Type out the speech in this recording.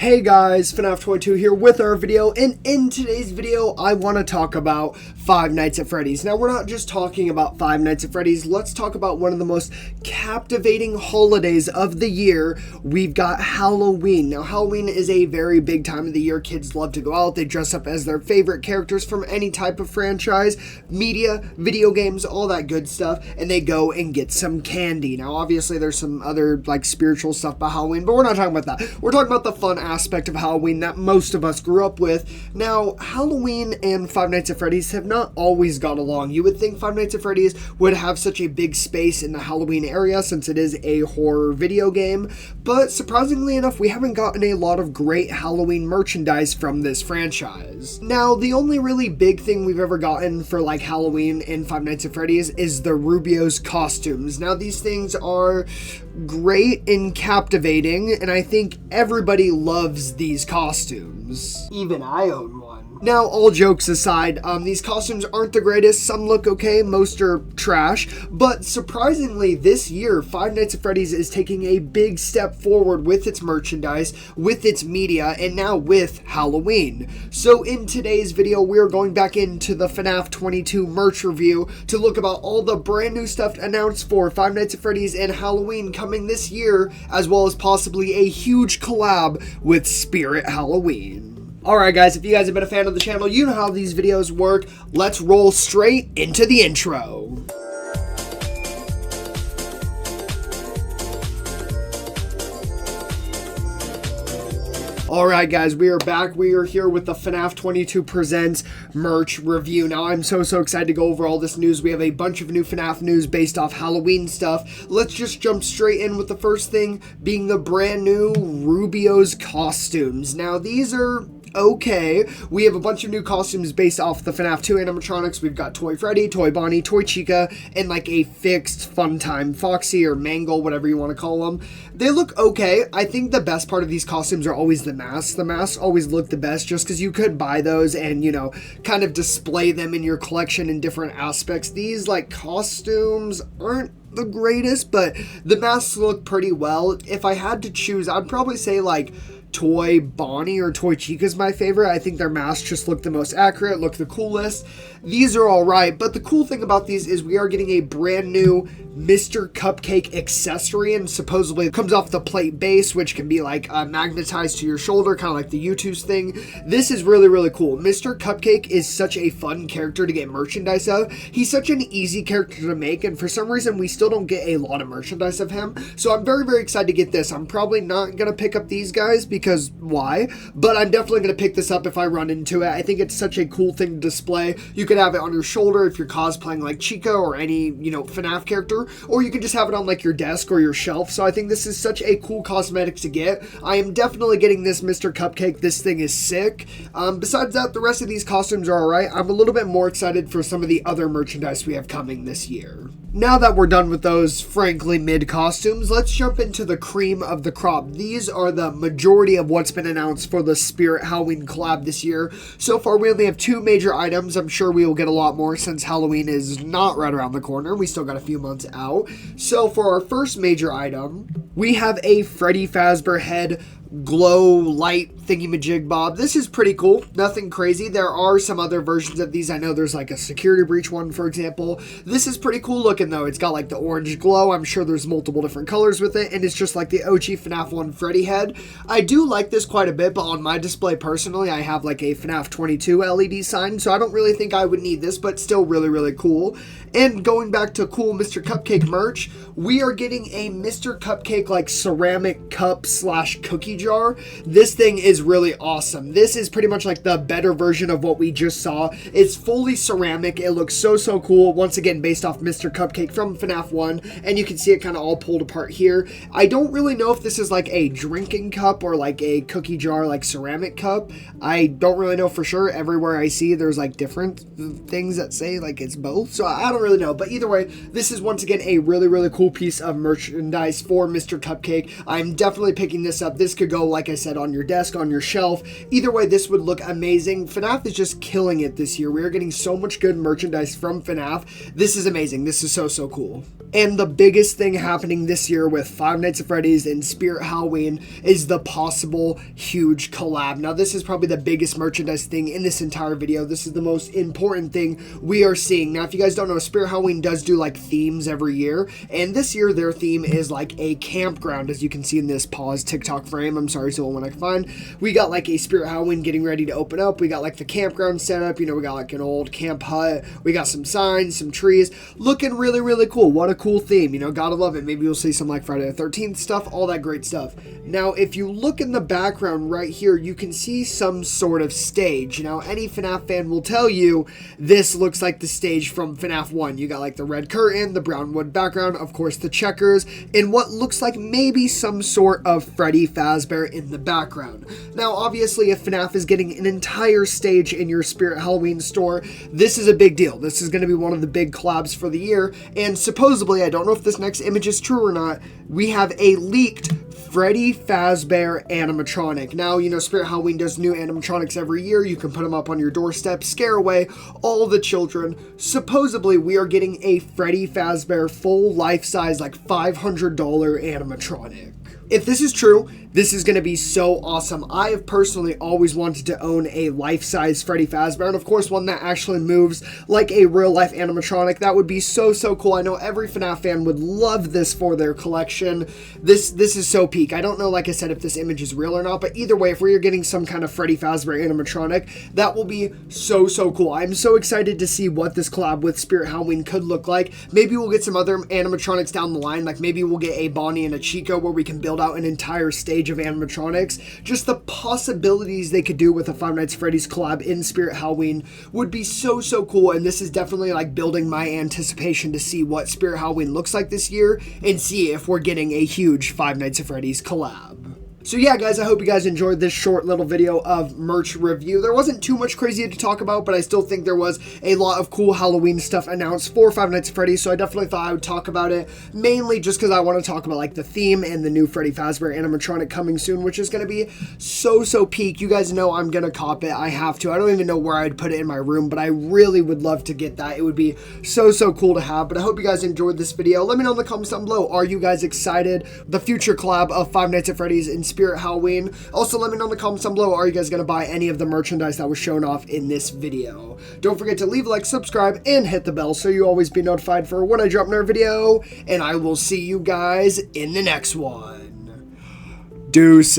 Hey guys, FNAF 22 here with our video, and in today's video I want to talk about Five Nights at Freddy's. Now we're not just talking about Five Nights at Freddy's, let's talk about one of the most captivating holidays of the year. We've got Halloween. Now Halloween is a very big time of the year. Kids love to go out, they dress up as their favorite characters from any type of franchise, media, video games, all that good stuff, and they go and get some candy. Now obviously there's some other like spiritual stuff about Halloween, but we're not talking about that. We're talking about the fun aspect of Halloween that most of us grew up with. Now, Halloween and Five Nights at Freddy's have not always got along. You would think Five Nights at Freddy's would have such a big space in the Halloween area since it is a horror video game, but surprisingly enough, we haven't gotten a lot of great Halloween merchandise from this franchise. Now, the only really big thing we've ever gotten for like Halloween and Five Nights at Freddy's is the Rubio's costumes. Now, these things are great and captivating, and I think everybody loves these costumes. Even I own one. Now, all jokes aside, these costumes aren't the greatest. Some look okay, most are trash, but surprisingly this year, Five Nights at Freddy's is taking a big step forward with its merchandise, with its media, and now with Halloween. So in today's video, we're going back into the FNAF 22 merch review to look about all the brand new stuff announced for Five Nights at Freddy's and Halloween coming this year, as well as possibly a huge collab with Spirit Halloween. Alright guys, if you guys have been a fan of the channel, you know how these videos work. Let's roll straight into the intro. Alright guys, we are back. We are here with the FNAF 22 Presents merch review. Now I'm so excited to go over all this news. We have a bunch of new FNAF news based off Halloween stuff. Let's just jump straight in with the first thing being the brand new Rubio's costumes. Now these are okay. We have a bunch of new costumes based off the FNAF 2 animatronics. We've got Toy Freddy, Toy Bonnie, Toy Chica, and like a fixed Funtime Foxy or Mangle, whatever you want to call them. They look okay. I think the best part of these costumes are always the masks. The masks always look the best just because you could buy those and, you know, kind of display them in your collection in different aspects. These like costumes aren't the greatest, but the masks look pretty well. If I had to choose, I'd probably say like Toy Bonnie or Toy Chica is my favorite. I think their masks just look the most accurate, look the coolest. These are alright, but the cool thing about these is we are getting a brand new Mr. Cupcake accessory, and supposedly it comes off the plate base, which can be like magnetized to your shoulder, kind of like the YouTube's thing. This is really cool. Mr. Cupcake is such a fun character to get merchandise of. He's such an easy character to make, and for some reason we still don't get a lot of merchandise of him. So I'm very excited to get this. I'm probably not going to pick up these guys because why? But I'm definitely going to pick this up if I run into it. I think it's such a cool thing to display. You could have it on your shoulder if you're cosplaying like Chica or any, you know, FNAF character, or you could just have it on like your desk or your shelf. So I think this is such a cool cosmetic to get. I am definitely getting this Mr. Cupcake. This thing is sick. Besides that, the rest of these costumes are alright. I'm a little bit more excited for some of the other merchandise we have coming this year. Now that we're done with those frankly mid costumes, let's jump into the cream of the crop. These are the majority of what's been announced for the Spirit Halloween collab this year. So far we only have two major items. I'm sure we will get a lot more since Halloween is not right around the corner. We still got a few months out. So for our first major item, we have a Freddy Fazbear head glow light thingy-majig bob. This is pretty cool. Nothing crazy. There are some other versions of these. I know there's like a security breach one, for example. This is pretty cool looking though. It's got like the orange glow. I'm sure there's multiple different colors with it, and it's just like the OG FNAF 1 Freddy head. I do like this quite a bit, but on my display personally, I have like a FNAF 22 LED sign, so I don't really think I would need this, but still really cool. And going back to cool Mr. Cupcake merch, we are getting a Mr. Cupcake like ceramic cup slash cookie jar. This thing is really awesome. This is pretty much like the better version of what we just saw. It's fully ceramic. It looks so cool. Once again, based off Mr. Cupcake from FNAF 1, and you can see it kind of all pulled apart here. I don't really know if this is like a drinking cup or like a cookie jar like ceramic cup. I don't really know for sure. Everywhere I see there's like different things that say like it's both, so I don't really know. But either way, this is once again a really cool piece of merchandise for Mr. Cupcake. I'm definitely picking this up. This could go, like I said, on your desk, on your shelf. Either way, this would look amazing. FNAF is just killing it this year. We are getting so much good merchandise from FNAF. This is amazing. This is so cool. And the biggest thing happening this year with Five Nights at Freddy's and Spirit Halloween is the possible huge collab. Now, this is probably the biggest merchandise thing in this entire video. This is the most important thing we are seeing. Now, if you guys don't know, Spirit Halloween does do like themes every year, and this year their theme is like a campground, as you can see in this pause TikTok frame. I'm sorry, it's the only one I can find. We got like a Spirit Halloween getting ready to open up. We got like the campground set up. You know, we got like an old camp hut. We got some signs, some trees, looking really, really cool. What a cool theme, you know, gotta love it. Maybe you'll see some like Friday the 13th stuff, all that great stuff. Now, if you look in the background right here, you can see some sort of stage. You know, any FNAF fan will tell you this looks like the stage from FNAF 1. You got like the red curtain, the brown wood background, of course the checkers, and what looks like maybe some sort of Freddy Fazbear in the background. Now, obviously, if FNAF is getting an entire stage in your Spirit Halloween store, this is a big deal. This is going to be one of the big collabs for the year, and supposedly, I don't know if this next image is true or not, we have a leaked Freddy Fazbear animatronic. Now, you know, Spirit Halloween does new animatronics every year. You can put them up on your doorstep, scare away all the children. Supposedly, we are getting a Freddy Fazbear full life-size, like $500 animatronic. If this is true, this is going to be so awesome. I have personally always wanted to own a life-size Freddy Fazbear, and of course one that actually moves like a real-life animatronic. That would be so, so cool. I know every FNAF fan would love this for their collection. This is so peak. I don't know, like I said, if this image is real or not, but either way, if we are getting some kind of Freddy Fazbear animatronic, that will be so, so cool. I'm so excited to see what this collab with Spirit Halloween could look like. Maybe we'll get some other animatronics down the line, like maybe we'll get a Bonnie and a Chico where we can build out an entire stage of animatronics. Just the possibilities they could do with a Five Nights at Freddy's collab in Spirit Halloween would be so, so cool, and this is definitely like building my anticipation to see what Spirit Halloween looks like this year and see if we're getting a huge Five Nights at Freddy's collab. So yeah, guys, I hope you guys enjoyed this short little video of merch review. There wasn't too much crazy to talk about, but I still think there was a lot of cool Halloween stuff announced for Five Nights at Freddy's, so I definitely thought I would talk about it, mainly just because I want to talk about like the theme and the new Freddy Fazbear animatronic coming soon, which is going to be so, so peak. You guys know I'm going to cop it. I have to. I don't even know where I'd put it in my room, but I really would love to get that. It would be so, so cool to have, but I hope you guys enjoyed this video. Let me know in the comments down below. Are you guys excited? The future collab of Five Nights at Freddy's and Spirit Halloween. Also, let me know in the comments down below, are you guys going to buy any of the merchandise that was shown off in this video? Don't forget to leave a like, subscribe, and hit the bell so you always be notified for when I drop another video, and I will see you guys in the next one. Deuces!